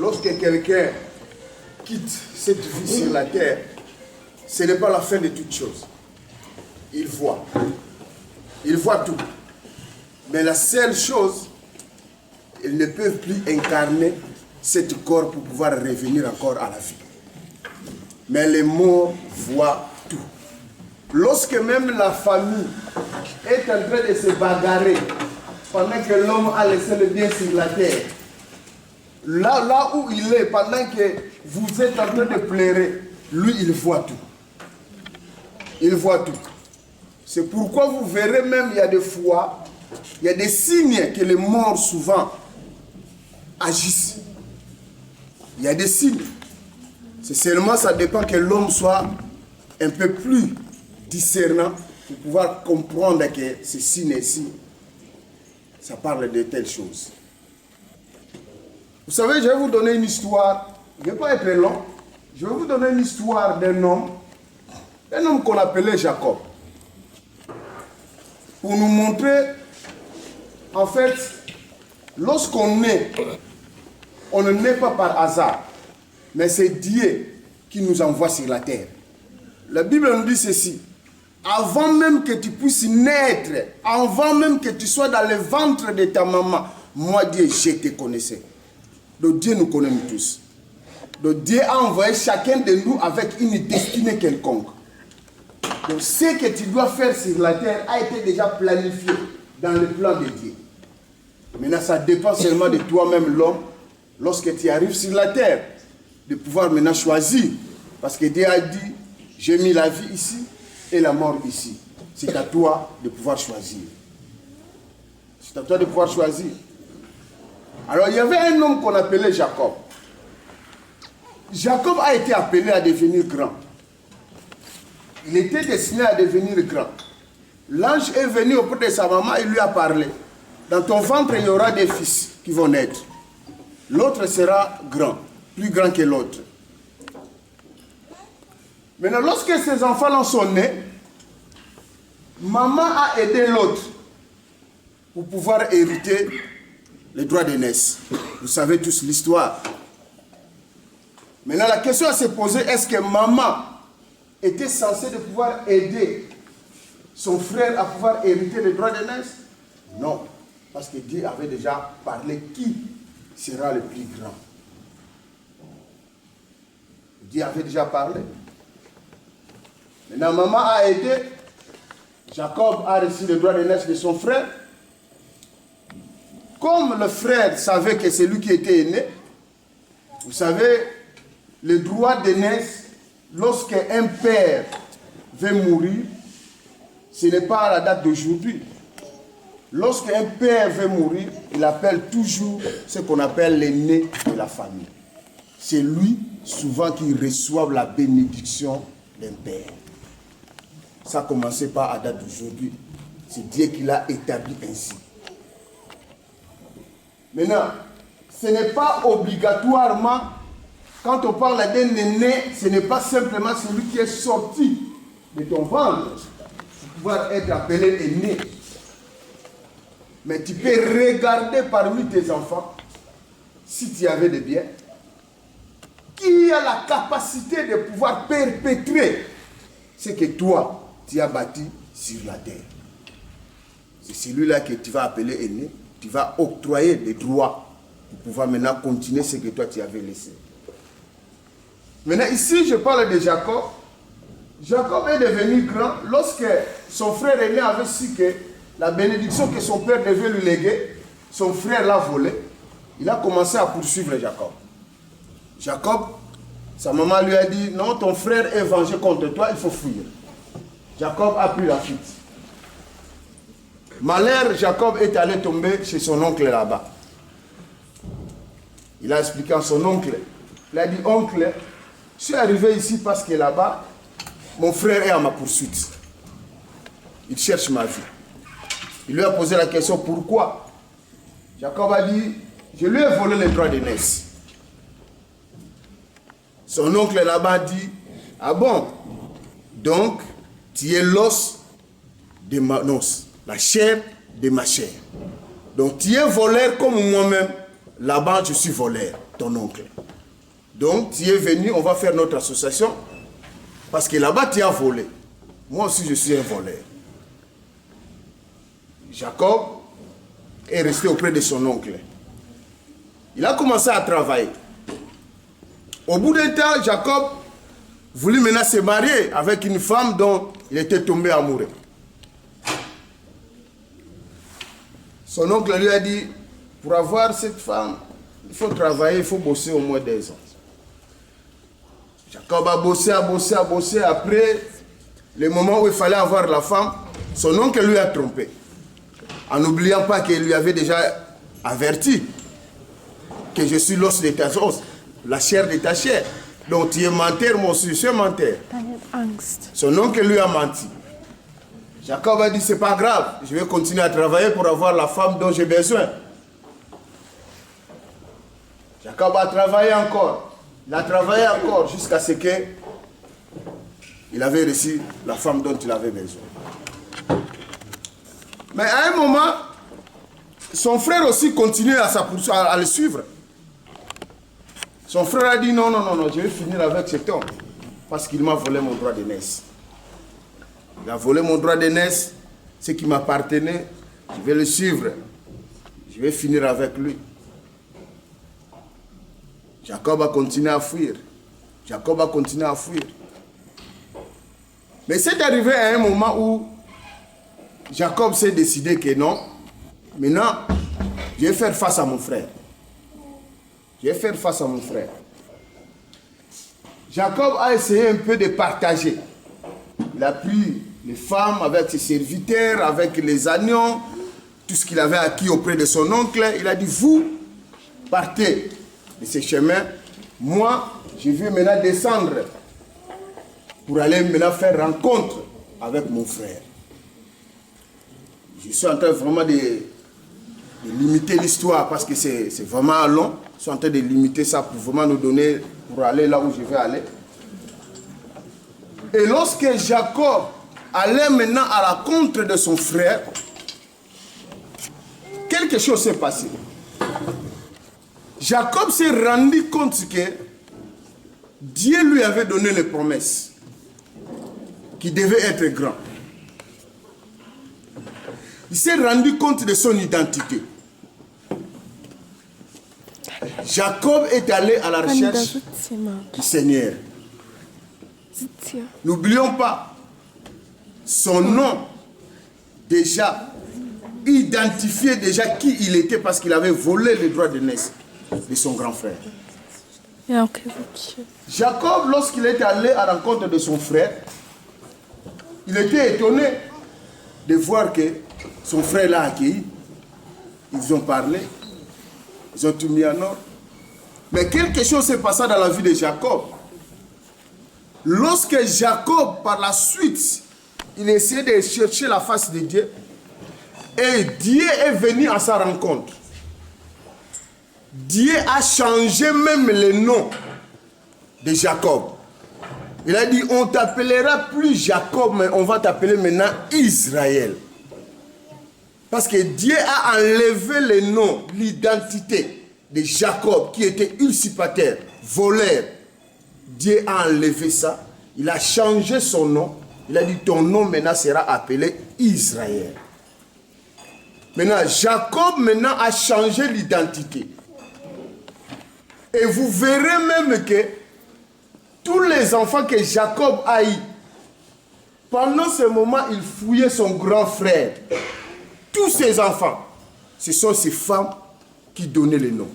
lorsque quelqu'un quitte cette vie sur la terre, ce n'est pas la fin de toute chose. Il voit tout. Mais la seule chose, ils ne peuvent plus incarner ce corps pour pouvoir revenir encore à la vie. Mais les morts voient tout. Lorsque même la famille est en train de se bagarrer, pendant que l'homme a laissé le bien sur la terre, là où il est, pendant que vous êtes en train de pleurer, lui, il voit tout. Il voit tout. C'est pourquoi vous verrez même, il y a des fois, il y a des signes que les morts souvent agissent. Il y a des signes. C'est seulement, ça dépend que l'homme soit un peu plus discernant pour pouvoir comprendre que ces signes-ci, ça parle de telles choses. Vous savez, je vais vous donner une histoire. Je ne vais pas être long. Je vais vous donner une histoire d'un homme qu'on appelait Jacob. Pour nous montrer, en fait, lorsqu'on naît, on ne naît pas par hasard, mais c'est Dieu qui nous envoie sur la terre. La Bible nous dit ceci: avant même que tu puisses naître, avant même que tu sois dans le ventre de ta maman, moi Dieu, je te connaissais. Donc Dieu nous connaît nous tous. Donc Dieu a envoyé chacun de nous avec une destinée quelconque. Donc ce que tu dois faire sur la terre a été déjà planifié dans le plan de Dieu. Maintenant, ça dépend seulement de toi-même, l'homme, lorsque tu arrives sur la terre, de pouvoir maintenant choisir. Parce que Dieu a dit, j'ai mis la vie ici et la mort ici. C'est à toi de pouvoir choisir. C'est à toi de pouvoir choisir. Alors, il y avait un homme qu'on appelait Jacob. Jacob a été appelé à devenir grand. Il était destiné à devenir grand. L'ange est venu auprès de sa maman et lui a parlé. Dans ton ventre, il y aura des fils qui vont naître. L'autre sera grand, plus grand que l'autre. Maintenant, lorsque ces enfants-là sont nés, maman a aidé l'autre pour pouvoir hériter les droits d'aînesse. Vous savez tous l'histoire. Maintenant, la question à se poser, est-ce que maman était censée de pouvoir aider son frère à pouvoir hériter les droits d'aînesse? Non, parce que Dieu avait déjà parlé qui sera le plus grand. Dieu avait déjà parlé. Maintenant, maman a aidé. Jacob a reçu les droits d'aînesse de son frère. Comme le frère savait que c'est lui qui était aîné, vous savez, le droit d'aînesse, lorsque un père veut mourir, ce n'est pas à la date d'aujourd'hui. Lorsqu'un père veut mourir, il appelle toujours ce qu'on appelle l'aîné de la famille. C'est lui, souvent, qui reçoit la bénédiction d'un père. Ça ne commençait pas à date d'aujourd'hui. C'est Dieu qui l'a établi ainsi. Maintenant, ce n'est pas obligatoirement, quand on parle d'un aîné, ce n'est pas simplement celui qui est sorti de ton ventre pour pouvoir être appelé aîné. Mais tu peux regarder parmi tes enfants, si tu avais des biens, qui a la capacité de pouvoir perpétrer ce que toi, tu as bâti sur la terre. C'est celui-là que tu vas appeler aîné. Tu vas octroyer des droits pour pouvoir maintenant continuer ce que toi tu avais laissé. Maintenant ici je parle de Jacob. Jacob est devenu grand lorsque son frère aîné avait su que la bénédiction que son père devait lui léguer, son frère l'a volé. Il a commencé à poursuivre Jacob. Jacob, sa maman lui a dit, non, ton frère est vengé contre toi, il faut fuir. Jacob a pris la fuite. Malheur, Jacob est allé tomber chez son oncle là-bas. Il a expliqué à son oncle. Il a dit, oncle, je suis arrivé ici parce que là-bas, mon frère est à ma poursuite. Il cherche ma vie. Il lui a posé la question, pourquoi? Jacob a dit, je lui ai volé les droits d'aînesse. Son oncle là-bas dit, ah bon? Donc, tu es l'os de ma os, la chair de ma chair. Donc, tu es voleur comme moi-même. là-bas, je suis voleur, ton oncle. Donc, tu es venu, on va faire notre association, parce que là-bas, tu as volé. Moi aussi, je suis un voleur. Jacob est resté auprès de son oncle. Il a commencé à travailler. Au bout d'un temps, Jacob voulut maintenant se marier avec une femme dont il était tombé amoureux. Son oncle lui a dit, pour avoir cette femme, il faut travailler, il faut bosser au moins 2 ans. Jacob a bossé, a bossé, a bossé. Après, le moment où il fallait avoir la femme, son oncle lui a trompé. En n'oubliant pas qu'il lui avait déjà averti que je suis l'os de ta os, la chair de ta chair. Donc tu es menteur, moi aussi je suis menteur. Son oncle lui a menti. Jacob a dit, c'est pas grave, je vais continuer à travailler pour avoir la femme dont j'ai besoin. Jacob a travaillé encore. Il a travaillé encore jusqu'à ce que il avait reçu la femme dont il avait besoin. Mais à un moment, son frère aussi continuait à le suivre. Son frère a dit, non, non, non, non, je vais finir avec cet homme. Parce qu'il m'a volé mon droit d'aînesse. Il a volé mon droit d'aînesse, ce qui m'appartenait. Je vais le suivre. Je vais finir avec lui. Jacob a continué à fuir. Jacob a continué à fuir. Mais c'est arrivé à un moment où Jacob s'est décidé que non. Maintenant, je vais faire face à mon frère. Je vais faire face à mon frère. Jacob a essayé un peu de partager. Il a pris les femmes avec ses serviteurs, avec les agneaux, tout ce qu'il avait acquis auprès de son oncle. Il a dit, vous partez de ce chemin. Moi, je vais maintenant descendre pour aller maintenant faire rencontre avec mon frère. Je suis en train vraiment de limiter l'histoire parce que c'est vraiment long. Je suis en train de limiter ça pour vraiment nous donner, pour aller là où je vais aller. Et lorsque Jacob allait maintenant à la rencontre de son frère, quelque chose s'est passé. Jacob s'est rendu compte que Dieu lui avait donné les promesses qu'il devait être grand. Il s'est rendu compte de son identité. Jacob est allé à la recherche du Seigneur. N'oublions pas, son nom déjà identifiait déjà qui il était parce qu'il avait volé le droit d'aînesse de son grand frère. Jacob, lorsqu'il est allé à la rencontre de son frère, il était étonné de voir que son frère l'a accueilli. Ils ont parlé, ils ont tout mis en ordre. Mais quelque chose s'est passé dans la vie de Jacob. Lorsque Jacob, par la suite, il essayait de chercher la face de Dieu, et Dieu est venu à sa rencontre. Dieu a changé même le nom de Jacob. Il a dit, on t'appellera plus Jacob, mais on va t'appeler maintenant Israël. Parce que Dieu a enlevé le nom, l'identité de Jacob, qui était usurpateur, voleur. Dieu a enlevé ça. Il a changé son nom. Il a dit, ton nom maintenant sera appelé Israël. Maintenant, Jacob maintenant a changé l'identité. Et vous verrez même que tous les enfants que Jacob a eu, pendant ce moment, il fouillait son grand frère. Tous ses enfants, ce sont ces femmes qui donnaient le nom.